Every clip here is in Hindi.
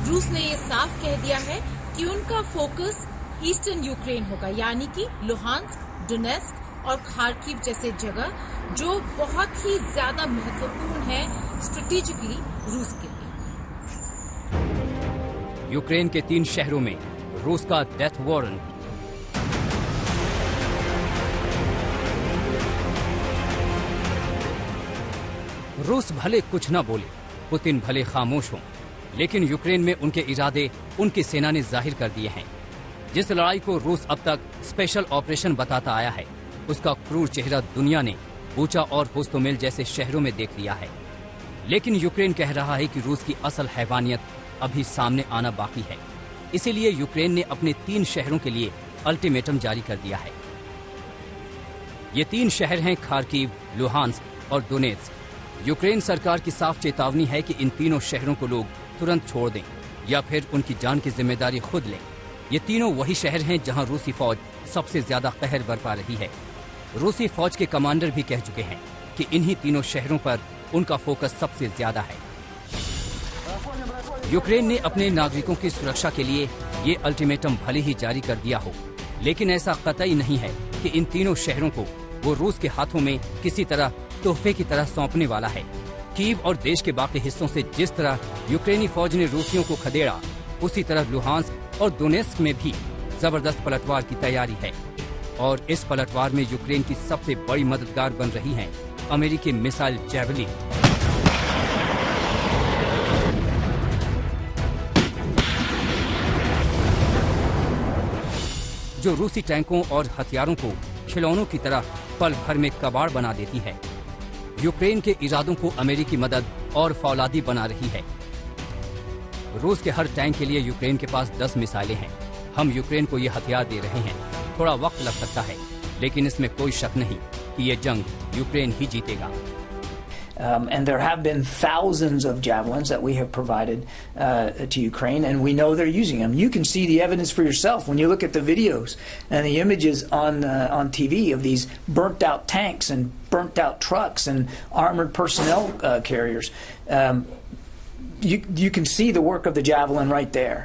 रूस ने ये साफ कह दिया है कि उनका फोकस ईस्टर्न यूक्रेन होगा, यानी कि लुहांस्क, डोनेस्क और खार्किव जैसे जगह जो बहुत ही ज्यादा महत्वपूर्ण है स्ट्रेटेजिकली रूस के लिए। यूक्रेन के 3 शहरों में रूस का डेथ वारंट। रूस भले कुछ न बोले, पुतिन भले खामोश हों, लेकिन यूक्रेन में उनके इरादे उनकी सेना ने जाहिर कर दिए हैं। जिस लड़ाई को रूस अब तक स्पेशल ऑपरेशन बताता आया है, उसका क्रूर चेहरा दुनिया ने बूचा और होस्टोमेल जैसे शहरों में देख लिया है। लेकिन यूक्रेन कह रहा है कि रूस की असल हैवानियत अभी सामने आना बाकी है। इसीलिए यूक्रेन ने अपने 3 शहरों के लिए अल्टीमेटम जारी कर दिया है। ये 3 शहर हैं खार्किव, लुहांस्क और डोनेत्स्क। यूक्रेन सरकार की साफ चेतावनी है कि इन तीनों शहरों को लोग तुरंत छोड़ दें या फिर उनकी जान की जिम्मेदारी खुद लें। ये तीनों वही शहर हैं जहां रूसी फौज सबसे ज्यादा कहर बरपा रही है। रूसी फौज के कमांडर भी कह चुके हैं कि इन्हीं तीनों शहरों पर उनका फोकस सबसे ज्यादा है। यूक्रेन ने अपने नागरिकों की सुरक्षा के लिए ये अल्टीमेटम भले ही जारी कर दिया हो, लेकिन ऐसा कतई नहीं है कि इन तीनों शहरों को वो रूस के हाथों में किसी तरह तोहफे की तरह सौंपने वाला है। कीव और देश के बाकी हिस्सों से जिस तरह यूक्रेनी फौज ने रूसियों को खदेड़ा, उसी तरह लुहांस्क और डोनेत्स्क में भी जबरदस्त पलटवार की तैयारी है। और इस पलटवार में यूक्रेन की सबसे बड़ी मददगार बन रही हैं अमेरिकी मिसाइल जैवलिन। जो रूसी टैंकों और हथियारों को खिलौनों की तरह पल भर में कबाड़ बना देती है। यूक्रेन के इरादों को अमेरिकी मदद और फौलादी बना रही है। रूस के हर टैंक के लिए यूक्रेन के पास 10 मिसाइलें हैं। हम यूक्रेन को ये हथियार दे रहे हैं। थोड़ा वक्त लग सकता है, लेकिन इसमें कोई शक नहीं कि ये जंग यूक्रेन ही जीतेगा। And there have been thousands of javelins that we have provided to Ukraine, and we know they're using them. You can see the evidence for yourself when you look at the videos and the images on TV of these burnt out tanks and burnt out trucks and armored personnel carriers. You can see the work of the javelin right there.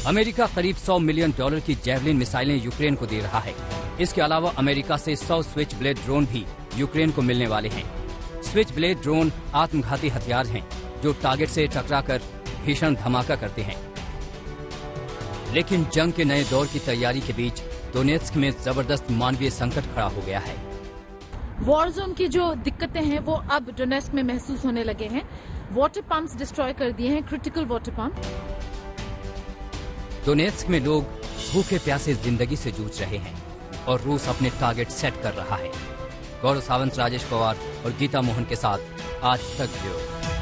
America करीब $100 मिलियन की जैवलिन मिसाइलें यूक्रेन को दे रहा है। इसके अलावा अमेरिका से 100 स्विच ब्लेड ड्रोन भी यूक्रेन को मिलने वाले हैं। स्विच ब्लेड ड्रोन आत्मघाती हथियार हैं जो टारगेट से टकराकर भीषण धमाका करते हैं। लेकिन जंग के नए दौर की तैयारी के बीच डोनेत्स्क में जबरदस्त मानवीय संकट खड़ा हो गया है। वॉर जोन की जो दिक्कतें हैं वो अब डोनेत्स्क में महसूस होने लगे हैं। वाटर पंप्स डिस्ट्रॉय कर दिए हैं, क्रिटिकल वाटर पंप। डोनेत्स्क में लोग भूखे प्यासे जिंदगी से जूझ रहे हैं और रूस अपने टारगेट सेट कर रहा है। गौरव सावंत, राजेश पवार और गीता मोहन के साथ आज तक ब्यूरो।